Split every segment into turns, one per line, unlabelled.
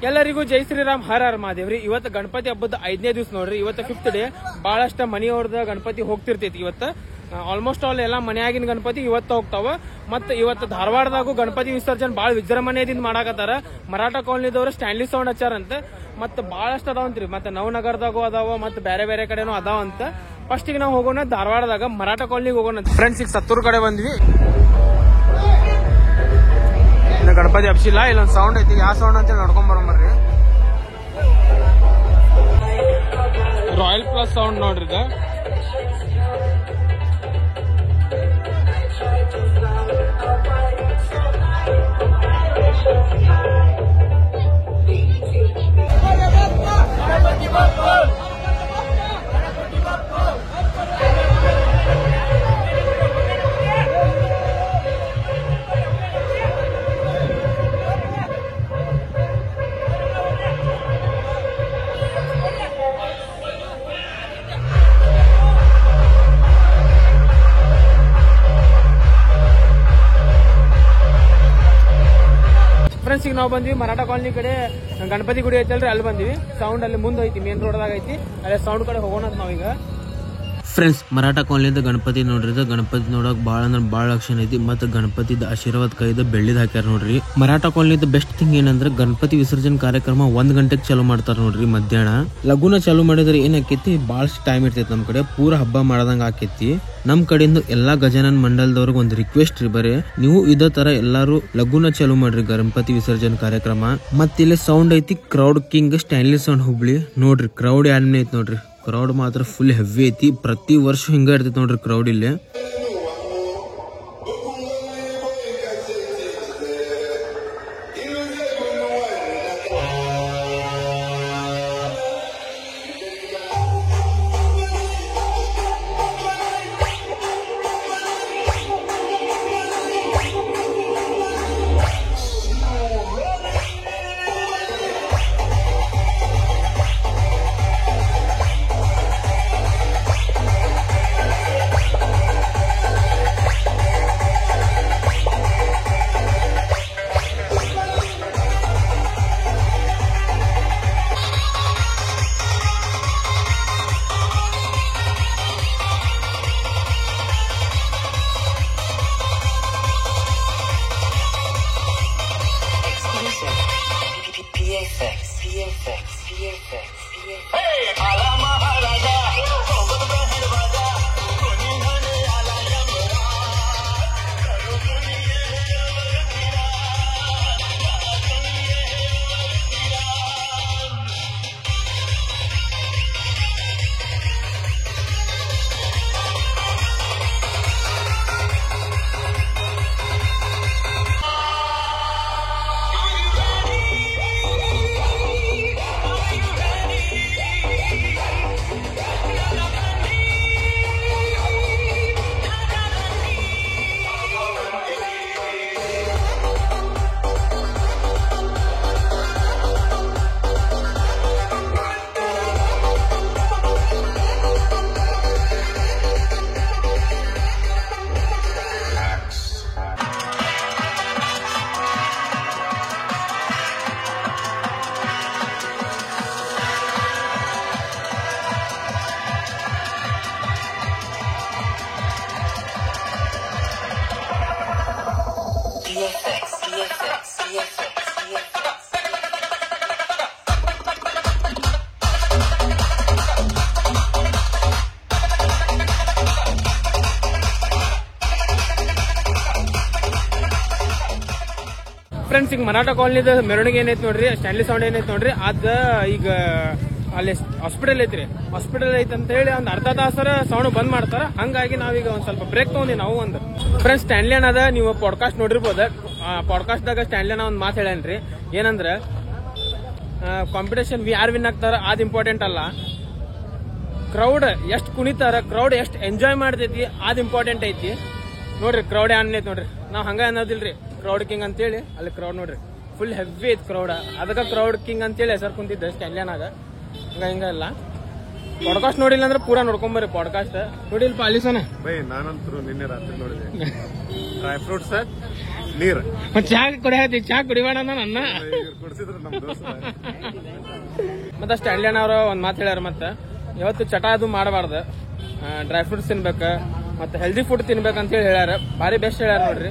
ಎಲ್ಲರಿಗೂ ಜೈ ಶ್ರೀರಾಮ್, ಹರ ಹರ ಮಹಾದೇವ್ರಿ. ಇವತ್ತು ಗಣಪತಿ ಹಬ್ಬದ 5ನೇ ದಿವಸ ನೋಡ್ರಿ. ಇವತ್ತು 5th ಡೇ. ಬಹಳಷ್ಟ ಮನೆಯವ್ರದ ಗಣಪತಿ ಹೋಗ್ತಿರ್ತೈತಿ. ಇವತ್ತು ಆಲ್ಮೋಸ್ಟ್ ಆಲ್ ಎಲ್ಲಾ ಮನೆಯಾಗಿನ ಗಣಪತಿ ಇವತ್ತು ಹೋಗ್ತಾವ. ಮತ್ತ ಇವತ್ತು ಧಾರವಾಡದಾಗೂ ಗಣಪತಿ ವಿಸರ್ಜನೆ ಬಹಳ ವಿಜೃಂಭಣೆಯಿಂದ ಮಾಡಾಕತ್ತಾರ. ಮರಾಠ ಕಾಲನಿದವ್ರು ಸ್ಟ್ಯಾನ್ಲಿ ಸೌಂಡ್ ಹಚ್ಚಾರಂತ. ಮತ್ತ ಬಹಳಷ್ಟು ಅದಾವಂತ್ರಿ. ಮತ್ತೆ ನವನಗರದಾಗೂ ಅದಾವ, ಮತ್ತೆ ಬೇರೆ ಬೇರೆ ಕಡೆನೂ ಅದಾವಂತ. ಫಸ್ಟ್ ಗೆ ನಾವು ಹೋಗೋಣ ಧಾರವಾಡದಾಗ ಮರಾಠ ಕಾಲನಿಗೆ ಹೋಗೋಣ. ಫ್ರೆಂಡ್ಸ್, ಈಗ ಸತ್ತೂರ್ ಕಡೆ ಬಂದ್ವಿ. ಗಣಪತಿ ಹಬ್ಸಿಲ್ಲ, ಇಲ್ಲೊಂದ್ ಸೌಂಡ್ ಐತಿ. ಯಾವ ಸೌಂಡ್ ಅಂತ ನೋಡ್ಕೊಂಡ್ ಬರೋಮರ್ರಿ. ರಾಯಲ್ ಪ್ಲಸ್ ಸೌಂಡ್ ನೋಡ್ರಿ ಇದು. ಫ್ರೆಂಡ್ಸ್, ಈಗ ನಾವು ಬಂದ್ವಿ ಮರಾಠ ಕಾಲನಿ ಕಡೆ. ಗಣಪತಿ ಗುಡಿ ಐತಲ್ರಿ, ಅಲ್ಲಿ ಬಂದಿವಿ. ಸೌಂಡ್ ಅಲ್ಲಿ ಮುಂದೆ ಐತಿ, ಮೇನ್ ರೋಡ್ದಾಗ ಐತಿ. ಅದೇ ಸೌಂಡ್ ಕಡೆ ಹೋಗೋಣ ನಾವೀಗ.
ಫ್ರೆಂಡ್ಸ್, ಮರಾಠ ಕಾಲನಿಂದ ಗಣಪತಿ ನೋಡ್ರಿ. ಗಣಪತಿ ನೋಡಕ್ ಬಾಳ ಅಂದ್ರೆ ಬಾಳ ಲಕ್ಷಣ ಐತಿ. ಮತ್ತೆ ಗಣಪತಿದ ಆಶೀರ್ವಾದ ಕೈದ ಬೆಳ್ಳಿದ್ ಹಾಕ್ಯಾರ ನೋಡ್ರಿ. ಮರಾಠ ಕಾಲನಿದ ಬೆಸ್ಟ್ ಥಿಂಗ್ ಏನಂದ್ರೆ ಗಣಪತಿ ವಿಸರ್ಜನೆ ಕಾರ್ಯಕ್ರಮ 1 ಗಂಟೆಗೆ ಚಾಲೂ ಮಾಡ್ತಾರ ನೋಡ್ರಿ. ಮಧ್ಯಾಹ್ನ ಲಘುನ ಚಾಲೂ ಮಾಡಿದ್ರೆ ಏನಾಕೈತಿ, ಬಾಳಷ್ಟು ಟೈಮ್ ಇರ್ತೈತಿ. ನಮ್ ಕಡೆ ಪೂರ ಹಬ್ಬ ಮಾಡದಂಗ ಆಕೈತಿ. ನಮ್ ಕಡೆಯಿಂದ ಎಲ್ಲಾ ಗಜಾನನ್ ಮಂಡಲದವ್ರಿಗೆ ಒಂದು ರಿಕ್ವೆಸ್ಟ್ ರೀ, ಬರೀ ನೀವು ಇದೇ ತರ ಎಲ್ಲಾರು ಲಘುನ ಚಾಲೂ ಮಾಡ್ರಿ ಗಣಪತಿ ವಿಸರ್ಜನೆ ಕಾರ್ಯಕ್ರಮ. ಮತ್ತ ಇಲ್ಲಿ ಸೌಂಡ್ ಐತಿ crowd king Stanley sound Hubli. ನೋಡ್ರಿ ಕ್ರೌಡ್ ಯಾನ್ನೇ ಐತಿ ನೋಡ್ರಿ. ಕ್ರೌಡ್ ಮಾತ್ರ ಫುಲ್ ಹೆವಿ ಐತಿ. ಪ್ರತಿ ವರ್ಷ ಹಿಂಗ ಇರ್ತೈತಿ ನೋಡ್ರಿ ಕ್ರೌಡ್ ಇಲ್ಲಿ.
ಫ್ರೆಂಡ್ಸ್, ಈಗ ಮರಾಠ ಕಾಲನಿದ ಮೆರವಣಿಗೆ ಏನೈತಿ ನೋಡ್ರಿ, ಸ್ಟ್ಯಾನ್ಲಿ ಸೌಂಡ್ ಏನೈತಿ ನೋಡ್ರಿ. ಅದ ಈಗ ಅಲ್ಲಿ ಹಾಸ್ಪಿಟಲ್ ಐತ್ರಿ. ಹಾಸ್ಪಿಟಲ್ ಐತಿ ಅಂತ ಹೇಳಿ ಒಂದ್ ಅರ್ಧ ತಾಸರ ಸೌಂಡ್ ಬಂದ್ ಮಾಡ್ತಾರ. ಹಂಗಾಗಿ ನಾವೀಗ ಒಂದ್ ಸ್ವಲ್ಪ ಬ್ರೇಕ್ ತಗೊಂಡಿ ನಾವು ಒಂದು. ಫ್ರೆಂಡ್ಸ್, ಸ್ಟ್ಯಾನ್ಲಿ ಅದ ನೀವು ಪಾಡ್ಕಾಸ್ಟ್ ನೋಡಿರ್ಬೋದ. ಪಾಡ್ಕಾಸ್ಟ್ ದಾಗ ಸ್ಟ್ಯಾನ್ಲಿ ಅನ್ನ ಒಂದ್ ಮಾತು ಹೇಳೇನ್ರಿ. ಏನಂದ್ರ ಕಾಂಪಿಟೇಷನ್ ಯಾರು ವಿನ್ ಆಗ್ತಾರ ಅದ್ ಇಂಪಾರ್ಟೆಂಟ್ ಅಲ್ಲ, ಕ್ರೌಡ್ ಎಷ್ಟು ಕುಣಿತಾರ, ಕ್ರೌಡ್ ಎಷ್ಟು ಎಂಜಾಯ್ ಮಾಡ್ತೈತಿ ಅದ್ ಇಂಪಾರ್ಟೆಂಟ್ ಐತಿ. ನೋಡ್ರಿ ಕ್ರೌಡ್ ಏನ್ ಐತಿ ನೋಡ್ರಿ. ನಾವ್ ಹಂಗ ಅನ್ನೋದಿಲ್ರಿ ಕ್ರೌಡ್ ಕಿಂಗ್ ಅಂತೇಳಿ. ಅಲ್ಲಿ ಕ್ರೌಡ್ ನೋಡ್ರಿ ಫುಲ್ ಹೆವಿ ಐತಿ ಕ್ರೌಡ್. ಅದಕ್ಕ ಕ್ರೌಡ್ ಕಿಂಗ್ ಅಂತೇಳಿ ಹೆಸರು ಕುಂತಿದ್ದೆ ಸ್ಟ್ಯಾನ್ಲಿನಾಗ. ಹಿಂಗ ಇಲ್ಲ. ಪಾಡ್ಕಾಸ್ಟ್ ನೋಡಿಲ್ಲ ಅಂದ್ರೆ ಪೂರಾ ನೋಡ್ಕೊಂಬರ್ರಿ. Podcast ನೋಡಿಲ್ಪ ಅಲಿಸೋನೆ
by. ನಾನಂತರೂ ನಿನ್ನೆ ರಾತ್ರಿ ನೋಡಿದೆ. ಡ್ರೈ ಫ್ರೂಟ್ಸ್ ನೀರ್
ಚಾ ಕುಡಿಯತಿ, ಚಾ ಕುಡಿಬೇಡ ನನ್ನ
ಕುಡಿಸಿದ್ರು ನಮ್ ದೋಸ್ತ.
ಮತ್ತೆ ಸ್ಟ್ಯಾನ್ಲಿ ಅಣ್ಣ ಅವರು ಒಂದ್ ಮಾತು ಹೇಳ್ಯಾರ, ಮತ್ತೆ ಇವತ್ತು ಚಟ ಅದು ಮಾಡಬಾರ್ದು, ಡ್ರೈ ಫ್ರೂಟ್ಸ್ ತಿನ್ಬೇಕ, ಮತ್ತೆ ಹೆಲ್ದಿ ಫುಡ್ ತಿನ್ಬೇಕಂತ ಹೇಳಿ ಹೇಳ್ಯಾರ. ಭಾರಿ ಬೆಸ್ಟ್ ಹೇಳ್ಯಾರ ನೋಡ್ರಿ.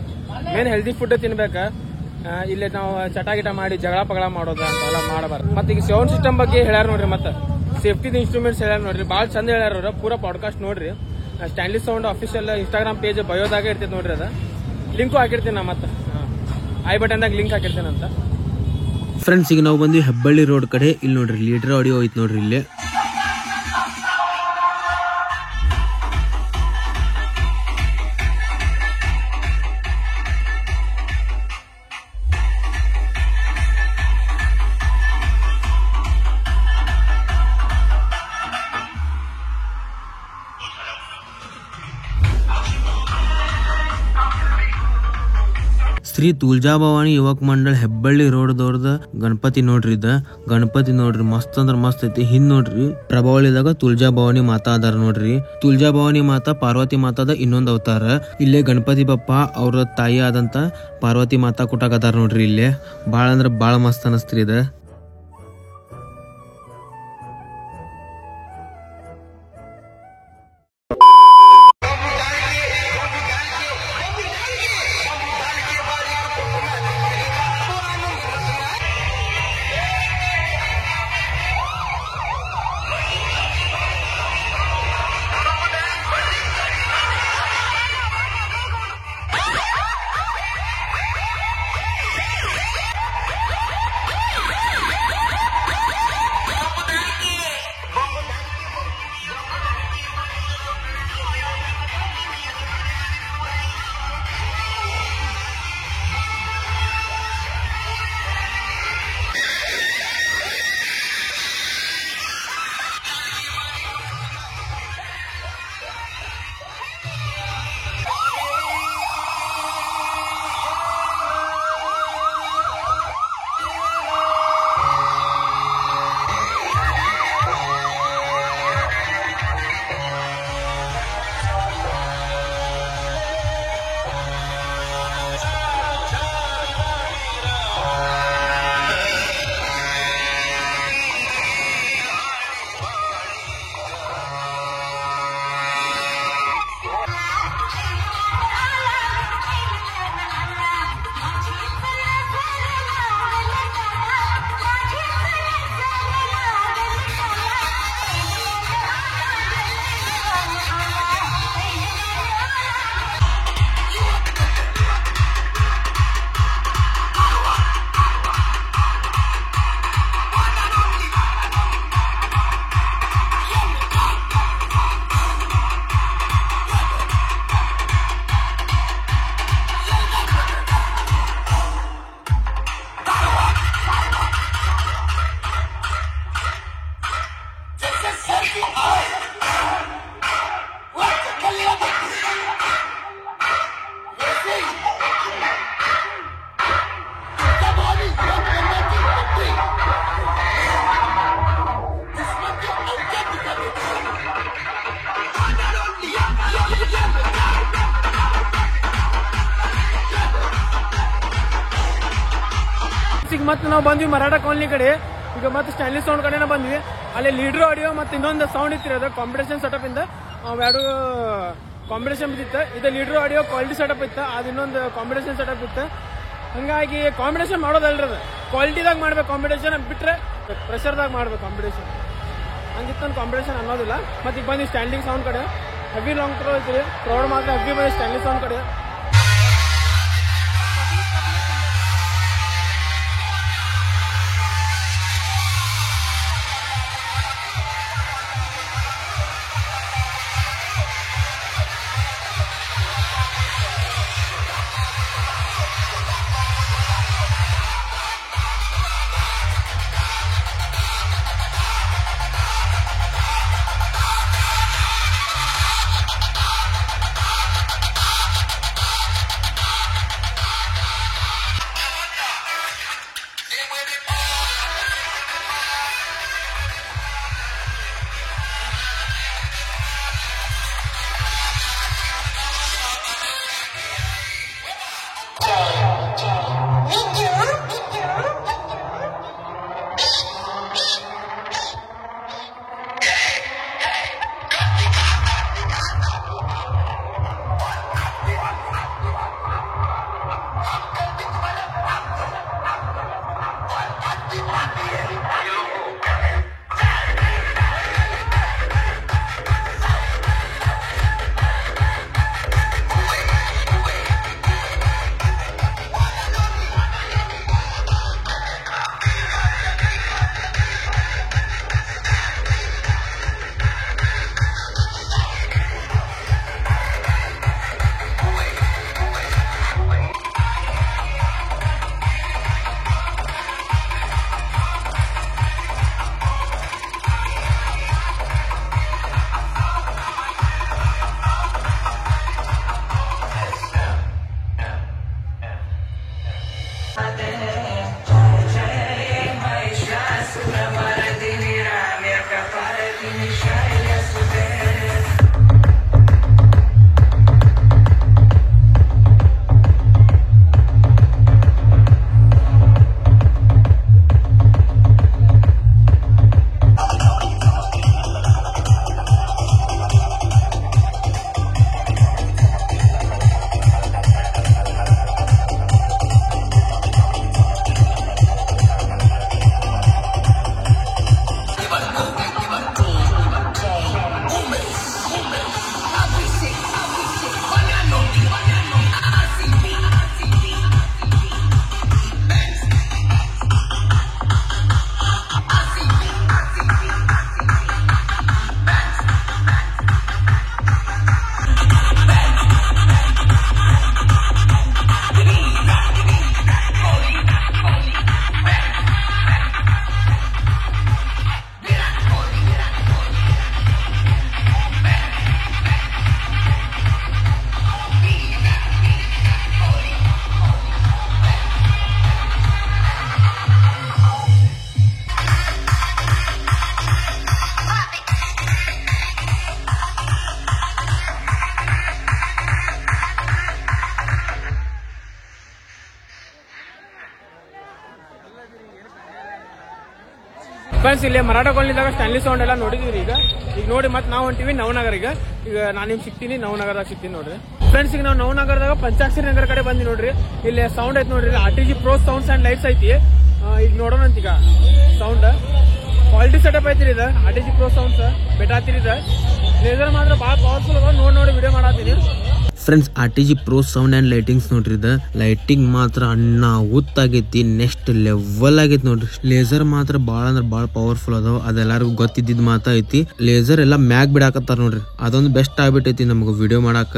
ಮೇನ್ ಹೆಲ್ದಿ ಫುಡ್ ತಿನ್ಬೇಕ. ಇಲ್ಲಿ ನಾವು ಚಟ ಗಿಟ ಮಾಡಿ ಜಗಳ ಪಗಳ ಮಾಡೋದು ಅಂತೆಲ್ಲ ಮಾಡಬಾರ್ದು. ಮತ್ತೆ ಈಗ ಸೌಂಡ್ ಸಿಸ್ಟಮ್ ಬಗ್ಗೆ ಹೇಳ್ಯಾರ ನೋಡ್ರಿ, ಮತ್ತೆ ಸೇಫ್ಟಿ ಇನ್ಸ್ಟ್ರೂಮೆಂಟ್ಸ್ ಹೇಳ್ಯಾರ ನೋಡ್ರಿ. ಭಾಳ ಚಂದ ಹೇಳ್ಯಾರ ಅವ್ರ. ಪೂರಾ ಪಾಡ್ಕಾಸ್ಟ್ ನೋಡ್ರಿ. Stanley sound official Instagram page ಬಯೋದಾಗ ಇರ್ತೈತಿ ನೋಡ್ರಿ. ಅದ ಲಿಂಕು ಹಾಕಿರ್ತೀನಿ ನಾ, ಮತ್ತೆ ಐ ಬಟನ್ದಾಗ ಲಿಂಕ್ ಹಾಕಿರ್ತೀನಿ ಅಂತ.
ಫ್ರೆಂಡ್ಸ್ ಈಗ ನಾವು ಬಂದ್ವಿ ಹೆಬ್ಬಳ್ಳಿ ರೋಡ್ ಕಡೆ. ಇಲ್ಲಿ ನೋಡ್ರಿ ಲೀಡರ್ ಆಡಿಯೋ ಐತಿ ನೋಡ್ರಿ ಇಲ್ಲಿ. ಶ್ರೀ ತುಳಜಾಭವಾನಿ ಯುವಕ ಮಂಡಳ ಹೆಬ್ಬಳ್ಳಿ ರೋಡ್ ದವ್ರದ ಗಣಪತಿ ನೋಡ್ರಿ. ಇದ ಗಣಪತಿ ನೋಡ್ರಿ ಮಸ್ತ್ ಅಂದ್ರ ಮಸ್ತ್ ಐತಿ. ಹಿಂದ್ ನೋಡ್ರಿ ಪ್ರಭಾವಳಿದಾಗ ತುಳಜಾಭವಾನಿ ಮಾತಾ ಅದಾರ ನೋಡ್ರಿ. ತುಳಜಾಭವಾನಿ ಮಾತಾ ಪಾರ್ವತಿ ಮಾತಾದ ಇನ್ನೊಂದ್ ಅವತಾರ. ಇಲ್ಲೇ ಗಣಪತಿ ಬಪ್ಪ ಅವ್ರ ತಾಯಿ ಆದಂತ ಪಾರ್ವತಿ ಮಾತಾ ಕುಟಾಕ್ ಅದಾರ ನೋಡ್ರಿ. ಇಲ್ಲೇ ಬಾಳ ಅಂದ್ರ ಬಾಳ ಮಸ್ತ್ ಅನಸ್ತ್ರಿ ಇದ.
ಮತ್ತೆ ನಾವು ಬಂದ್ವಿ ಮರಾಠ ಕಾಲನಿ ಕಡೆ. ಈಗ ಮತ್ತೆ ಸ್ಟ್ಯಾನ್ಲಿ ಸೌಂಡ್ ಕಡೆನ ಬಂದ್ವಿ. ಅಲ್ಲಿ ಲೀಡರ್ ಆಡಿಯೋ ಮತ್ತೆ ಇನ್ನೊಂದು ಸೌಂಡ್ ಇತ್ತು, ಅದು ಕಾಂಪಿಟೇಷನ್ ಸೆಟಪ್ ಇಂದ ಎರಡು ಕಾಂಪಿಟೇಷನ್ ಬಿದ್ದಿತ್ತು. ಇದು ಲೀಡರ್ ಆಡಿಯೋ ಕ್ವಾಲಿಟಿ ಸೆಟಪ್ ಇತ್ತು, ಅದು ಇನ್ನೊಂದು ಕಾಂಪಿಟೇಷನ್ ಸೆಟಪ್ ಇತ್ತು. ಹಂಗಾಗಿ ಕಾಂಪಿಟೇಷನ್ ಮಾಡೋದಲ್ರಿ, ಅದು ಕ್ವಾಲಿಟಿದಾಗ ಮಾಡ್ಬೇಕು. ಕಾಂಪಿಟೇಷನ್ ಬಿಟ್ರೆ ಪ್ರೆಷರ್ದಾಗ ಮಾಡ್ಬೇಕು ಕಾಂಪಿಟೇಷನ್. ಹಂಗಿತ್ತು ಕಾಂಪಿಟೇಷನ್ ಅನ್ನೋದಿಲ್ಲ. ಮತ್ತೆ ಈಗ ಬಂದು ಸ್ಟ್ಯಾಂಡಿಂಗ್ ಸೌಂಡ್ ಕಡೆ ಹೆವಿ ಲಾಂಗ್ ಟ್ರೋ ಐತ್ರಿ. ಕ್ರೌಡ್ ಮಾತ್ರ ಹೆವಿ ಬಂದು ಸ್ಟ್ಯಾಂಡಿಂಗ್ ಸೌಂಡ್ ಕಡೆ. ಫ್ರೆಂಡ್ಸ್ ಇಲ್ಲಿ ಮರಾಠ ಕಾಲನಿದಾಗ ಸ್ಟ್ಯಾನ್ಲಿ ಸೌಂಡ್ ಎಲ್ಲ ನೋಡಿದೀವಿ ಈಗ ನೋಡಿ ಮತ್ತೆ ನಾವು ಹೊಂಟಿವಿ ನವನಗರ. ಈಗ ನಾನು ನಿಮ್ಗೆ ಸಿಗ್ತೀನಿ ನವನಗರದಾಗ ಸಿಗ್ತೀನಿ ನೋಡ್ರಿ ಫ್ರೆಂಡ್ಸ್. ಈಗ ನಾವು ನವನಗರದಾಗ ಪಂಚಾಕ್ಷರಿ ನಗರ ಕಡೆ ಬಂದಿ ನೋಡ್ರಿ. ಇಲ್ಲಿ ಸೌಂಡ್ ಐತಿ ನೋಡ್ರಿ, RTG Pro sounds and lights ಐತಿ. ಈಗ ನೋಡೋಣ ಅಂತ ಈಗ ಸೌಂಡ್ ಕ್ವಾಲಿಟಿ ಸೆಟಪ್ ಐತಿರಿ ಇದು RTG Pro ಸೌಂಡ್ಸ್ ಬೆಟಾತಿರಿ ಇದು. ಲೇಸರ್ ಮಾತ್ರ ಭಾಳ ಪವರ್ಫುಲ್ ಅದ. ನೋಡಿ ವಿಡಿಯೋ ಮಾಡತ್ತೀನಿ
friends. RTG Pro sound and lightings ನೋಡ್ರಿ. ಇದು ಲೈಟಿಂಗ್ ಮಾತ್ರ ಅಣ್ಣ ಉತ್ತಾಗೈತಿ, ನೆಕ್ಸ್ಟ್ ಲೆವೆಲ್ ಆಗೈತಿ ನೋಡ್ರಿ. ಲೇಸರ್ ಮಾತ್ರ ಬಾಳ ಅಂದ್ರ ಬಾಳ ಪವರ್ಫುಲ್ ಅದಾವ, ಅದೆಲ್ಲರಿಗೂ ಗೊತ್ತಿದ್ದ ಮಾತ ಐತಿ. ಲೇಸರ್ ಎಲ್ಲ ಮ್ಯಾಗ್ ಬಿಡಾಕತ್ತಾರ ನೋಡ್ರಿ, ಅದೊಂದು ಬೆಸ್ಟ್ ಆಗ್ಬಿಟ್ಟೈತಿ ನಮಗ ವಿಡಿಯೋ ಮಾಡಾಕ.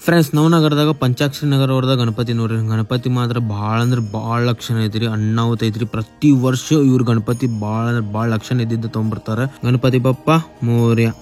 ಫ್ರೆಂಡ್ಸ್ ನವನಗರದಾಗ ಪಂಚಾಕ್ಷರಿ ನಗರ ಅವ್ರದಾಗ ಗಣಪತಿ ನೋಡ್ರಿ. ಗಣಪತಿ ಮಾತ್ರ ಭಾಳ ಅಂದ್ರೆ ಭಾಳ ಲಕ್ಷಣ ಐತ್ರಿ, ಅಣ್ಣಾವತ್ ಐತ್ರಿ. ಪ್ರತಿ ವರ್ಷ ಇವ್ರ ಗಣಪತಿ ಭಾಳ ಅಂದ್ರೆ ಭಾಳ ಲಕ್ಷಣ ಇದ್ದಿದ್ದ ತೊಗೊಂಡ್ಬರ್ತಾರ. ಗಣಪತಿ ಬಪ್ಪ Morya.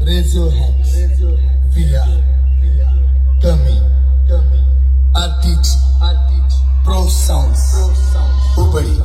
Raise your hands. We are coming. RTG Pro Sounds. Hubballi.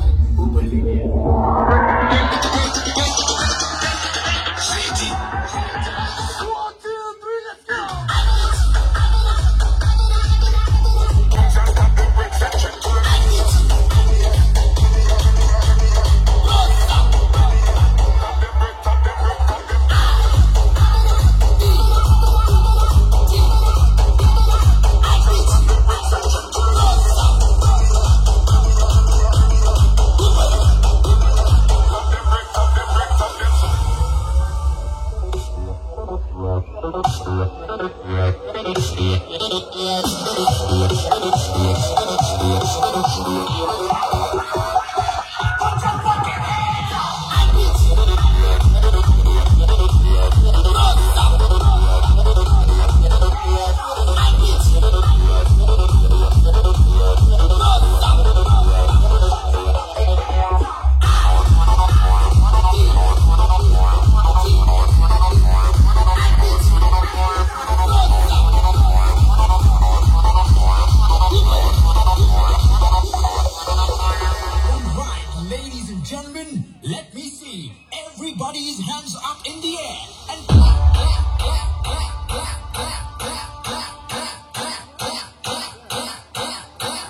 Let me see everybody's hands up in the air and clap, clap, clap, clap, clap, clap, clap, clap, clap, clap, clap, clap, clap, clap,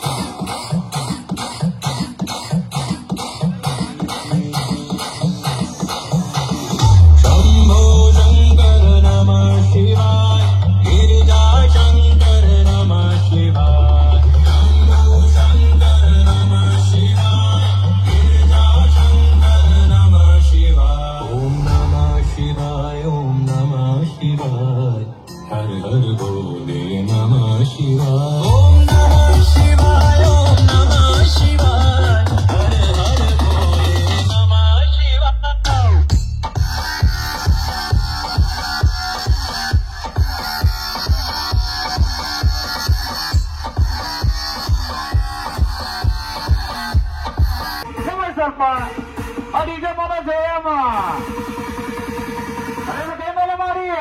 clap.
ಸ್ವಲ್ಪ ಅಡಿಗೆ ಮನ ಜಯಮ್ಮ ಅದಕ್ಕೆ ಮೇಲೆ ಮಾರಿಯ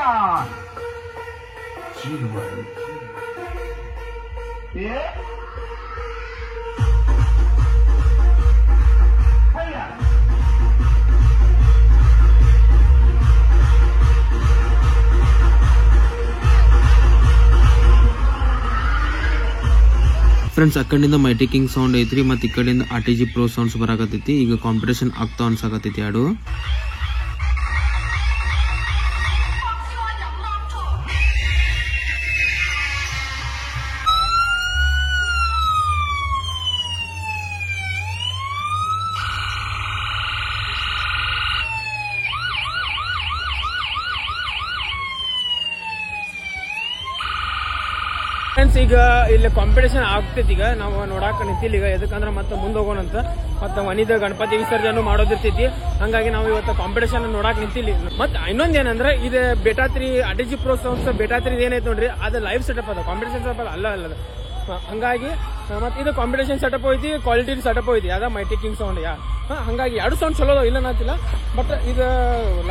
Jeevan
friends ಅಕ್ಕಡಿಂದ mighty king sound ಐತ್ರಿ ಮತ್ತೆ ಈ ಕಡೆಯಿಂದ RTG Pro ಸೌಂಡ್ಸ್ ಬರಾಕತ್ತೈತಿ. ಈಗ ಕಾಂಪಿಟೇಷನ್ ಆಗ್ತಾ ಅನ್ಸಾಕತ್ತೈತಿ ಎರಡು.
ಫ್ರೆಂಡ್ಸ್ ಈಗ ಇಲ್ಲಿ ಕಾಂಪಿಟೇಷನ್ ಆಗ್ತೈತಿ. ಈಗ ನಾವು ನೋಡಾಕ ನಿಂತಿಲ್ಲ ಈಗ, ಎದಕ್ಕಂದ್ರೆ ಮತ್ತೆ ಮುಂದೆ ಹೋಗೋಣಂತ, ಮತ್ತೆ ಮನಿದ ಗಣಪತಿ ವಿಸರ್ಜನೆ ಮಾಡೋದಿರ್ತೈತಿ. ಹಂಗಾಗಿ ನಾವು ಇವತ್ತು ಕಾಂಪಿಟೇಷನ್ ನೋಡಾಕ್ ನಿಂತಿಲ್ಲ. ಮತ್ತೆ ಇನ್ನೊಂದೇನಂದ್ರೆ ಇದು ಬೇಟಾ 3 RTG Pro ಸೌಂಡ್ಸ್ ಬೇಟಾ 3 ಏನೈತೆ ನೋಡ್ರಿ, ಅದು ಲೈವ್ ಸೆಟಪ್ ಅದ, ಕಾಂಪಿಟೇಷನ್ ಸೆಟಪ್ ಅಲ್ಲ. ಹಂಗಾಗಿ ಮತ್ತೆ ಇದು ಕಾಂಪಿಟೇಷನ್ ಸೆಟಪ್ ಹೋಯ್ತಿ, ಕ್ವಾಲಿಟಿ ಸೆಟಪ್ ಹೋಯ್ತಿ, ಅದ ಮೈಟಿ ಕಿಂಗ್ ಸೌಂಡ್. ಹಂಗಾಗಿ ಎರಡು ಸೌಂಡ್ ಚಲೋ ಇಲ್ಲ ಅನ್ನತ್ತಿಲ್ಲ, ಬಟ್ ಇದು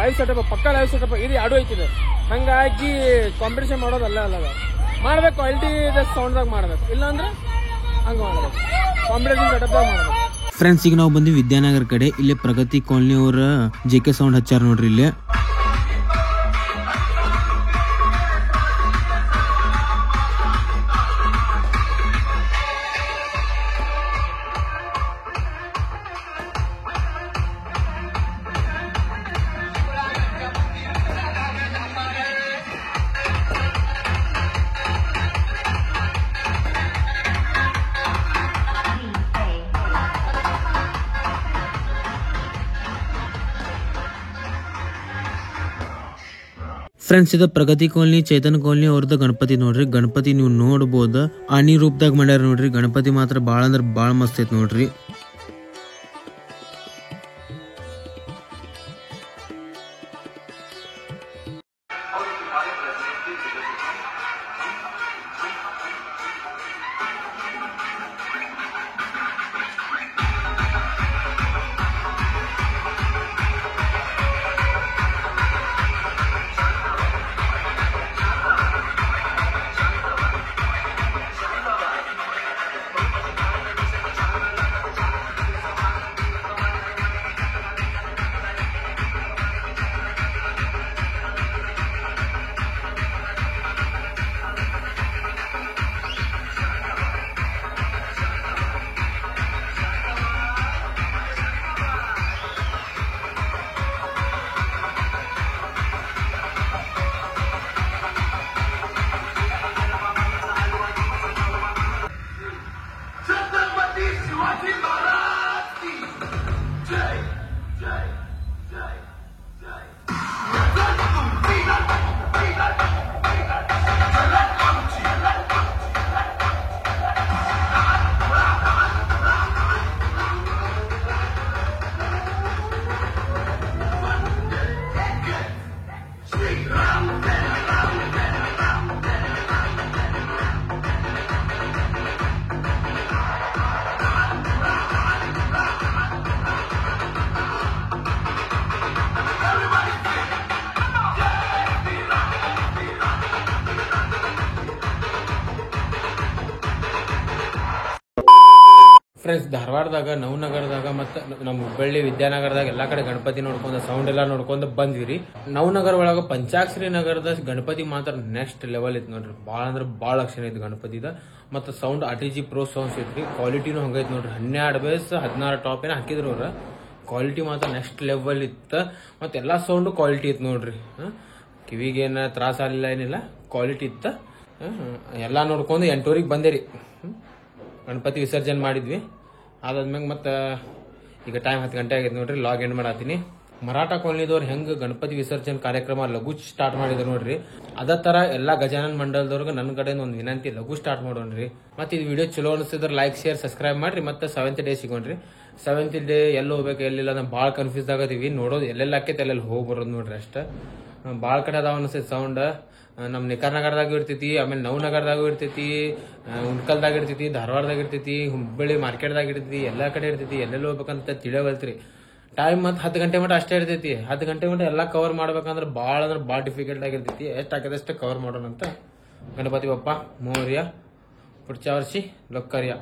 ಲೈವ್ ಸೆಟಪ್, ಪಕ್ಕ ಲೈವ್ ಸೆಟಪ್, ಇದು ಎರಡು ಐತಿದೆ. ಹಂಗಾಗಿ ಕಾಂಪಿಟೇಷನ್ ಮಾಡೋದಲ್ಲ ಮಾಡ್ಬೇಕು, ಕ್ವಾಲಿಟಿ ಸೌಂಡ್ದಾಗ ಮಾಡ್ಬೇಕು, ಇಲ್ಲಾಂದ್ರೆ ಹಂಗ ಮಾಡ್ಬೇಕು, ಕಾಂಪಿಟೇಷನ್ ಸೆಟಪ್ದಾಗ ಮಾಡ್ಬೇಕು.
ಫ್ರೆಂಡ್ಸ್ ಈಗ ನಾವು ಬಂದ್ವಿ ವಿದ್ಯಾನಗರ್ ಕಡೆ. ಇಲ್ಲಿ ಪ್ರಗತಿ ಕಾಲನಿ ಅವರ JK ಸೌಂಡ್ ಹಚ್ಚಾರ ನೋಡ್ರಿ ಇಲ್ಲಿ. ಫ್ರೆಂಡ್ಸ್ ಇದು ಪ್ರಗತಿ ಕಾಲನಿ ಚೇತನ್ ಕಾಲನಿ ಅವ್ರದ್ದು ಗಣಪತಿ ನೋಡ್ರಿ. ಗಣಪತಿ ನೀವು ನೋಡ್ಬೋದು, ಆನಿ ರೂಪದಾಗ ಮಾಡ್ಯಾರ ನೋಡ್ರಿ. ಗಣಪತಿ ಮಾತ್ರ ಬಾಳ ಅಂದ್ರೆ ಬಾಳ ಮಸ್ತ್ ಐತ್ ನೋಡ್ರಿ. ಫ್ರೆಂಡ್ಸ್ ಧಾರವಾಡದಾಗ ನವನಗರದಾಗ ಮತ್ತು ನಮ್ಮ ಹುಬ್ಬಳ್ಳಿ ವಿದ್ಯಾನಗರದಾಗ ಎಲ್ಲಾ ಕಡೆ ಗಣಪತಿ ನೋಡ್ಕೊಂಡು ಸೌಂಡ್ ಎಲ್ಲ ನೋಡ್ಕೊಂಡು ಬಂದ್ವಿ ರೀ. ನವನಗರ ಒಳಗ ಪಂಚಾಕ್ಷರಿ ನಗರದ ಗಣಪತಿ ಮಾತ್ರ ನೆಕ್ಸ್ಟ್ ಲೆವೆಲ್ ಐತಿ ನೋಡ್ರಿ. ಭಾಳ ಅಂದ್ರೆ ಭಾಳ ಲಕ್ಷಣ ಐತಿ ಗಣಪತಿದ. ಮತ್ತು ಸೌಂಡ್ RTG Pro ಸೌಂಡ್ಸ್ ಐತ್ರಿ. ಕ್ವಾಲಿಟಿನೂ ಹಂಗೈತಿ ನೋಡ್ರಿ. 12 ಬೇಸ್ 16 ಟಾಪ್ ಏನೋ ಹಾಕಿದ್ರು ಅವ್ರ. ಕ್ವಾಲಿಟಿ ಮಾತ್ರ ನೆಕ್ಸ್ಟ್ ಲೆವೆಲ್ ಇತ್ತು. ಮತ್ತು ಎಲ್ಲಾ ಸೌಂಡು ಕ್ವಾಲಿಟಿ ಇತ್ತು ನೋಡ್ರಿ. ಕಿವಿಗೇನ ತ್ರಾಸ ಆಗಲಿಲ್ಲ, ಏನಿಲ್ಲ, ಕ್ವಾಲಿಟಿ ಇತ್ತು. ಎಲ್ಲ ನೋಡ್ಕೊಂಡು 8 ಬಂದೇರಿ. ಗಣಪತಿ ವಿಸರ್ಜನೆ ಮಾಡಿದ್ವಿ. ಅದಾದ್ಮ್ಯಾಗ ಮತ್ತೆ ಈಗ ಟೈಮ್ 10 ಗಂಟೆ ಆಗೈತೆ ನೋಡ್ರಿ. ಲಾಗ್ ಎಂಡ್ ಮಾಡತ್ತೀನಿ. ಮರಾಠ ಕಾಲನಿದವ್ರು ಹೆಂಗ್ ಗಣಪತಿ ವಿಸರ್ಜನೆ ಕಾರ್ಯಕ್ರಮ ಲಘು ಸ್ಟಾರ್ಟ್ ಮಾಡಿದ್ರು ನೋಡ್ರಿ, ಅದೇ ತರ ಎಲ್ಲಾ ಗಜಾನನ್ ಮಂಡಲದವ್ರಿಗೆ ನನ್ನ ಕಡೆಯಿಂದ ಒಂದು ವಿನಂತಿ, ಲಘು ಸ್ಟಾರ್ಟ್ ಮಾಡೋಣ್ರಿ. ಮತ್ತೆ ಇದು ವಿಡಿಯೋ ಚಲೋ ಅನಿಸಿದ್ರೆ ಲೈಕ್, ಶೇರ್, ಸಬ್ಸ್ಕ್ರೈಬ್ ಮಾಡ್ರಿ. ಮತ್ತೆ 7th ಡೇ ಸಿಗೋಣ್ರಿ. ಸೆವೆಂತ್ ಡೇ ಎಲ್ಲಿ ಹೋಗ್ಬೇಕು ಎಲ್ಲಿಲ್ಲ ನಾವು ಭಾಳ ಕನ್ಫ್ಯೂಸ್ ಆಗತ್ತೀವಿ. ನೋಡೋದು ಎಲ್ಲೆಲ್ಲ ಆಕೈತಿ ಎಲ್ಲೆಲ್ಲಿ ಹೋಗಿ ಬರೋದು ನೋಡ್ರಿ ಅಷ್ಟ. ಭಾಳ ಕಡೆ ಅದಾವ ಅನಿಸ್ತೈತಿ ಸೌಂಡ್. ನಮ್ಮ ನಿಕಾರ್ ನಗರದಾಗೂ ಇರ್ತೈತಿ, ಆಮೇಲೆ ನವನಗರದಾಗೂ ಇರ್ತೈತಿ, ಉಣ್ಕಲ್ದಾಗ ಇರ್ತೈತಿ, ಧಾರವಾಡದಾಗ ಇರ್ತೈತಿ, ಹುಬ್ಬಳ್ಳಿ ಮಾರ್ಕೆಟ್ದಾಗ ಇರ್ತೈತಿ, ಎಲ್ಲಾ ಕಡೆ ಇರ್ತೈತಿ. ಎಲ್ಲೆಲ್ಲಿ ಹೋಗ್ಬೇಕಂತ ತಿಳಿಯವಲ್ತ್ರಿ. ಟೈಮ್ ಮತ್ತೆ 10 ಗಂಟೆ ಮಟ್ಟ ಅಷ್ಟೇ ಇರ್ತೈತಿ. 10 ಗಂಟೆ ಮಟ್ಟ ಎಲ್ಲಾ ಕವರ್ ಮಾಡ್ಬೇಕಂದ್ರೆ ಭಾಳ ಡಿಫಿಕಲ್ಟ್ ಆಗಿರ್ತೈತಿ. ಎಷ್ಟು ಆಕದಷ್ಟು ಕವರ್ ಮಾಡೋಣ ಅಂತ. ಗಣಪತಿ ಬಪ್ಪ ಮೋರ್ಯ. पुढच्या वर्षी लवकर या.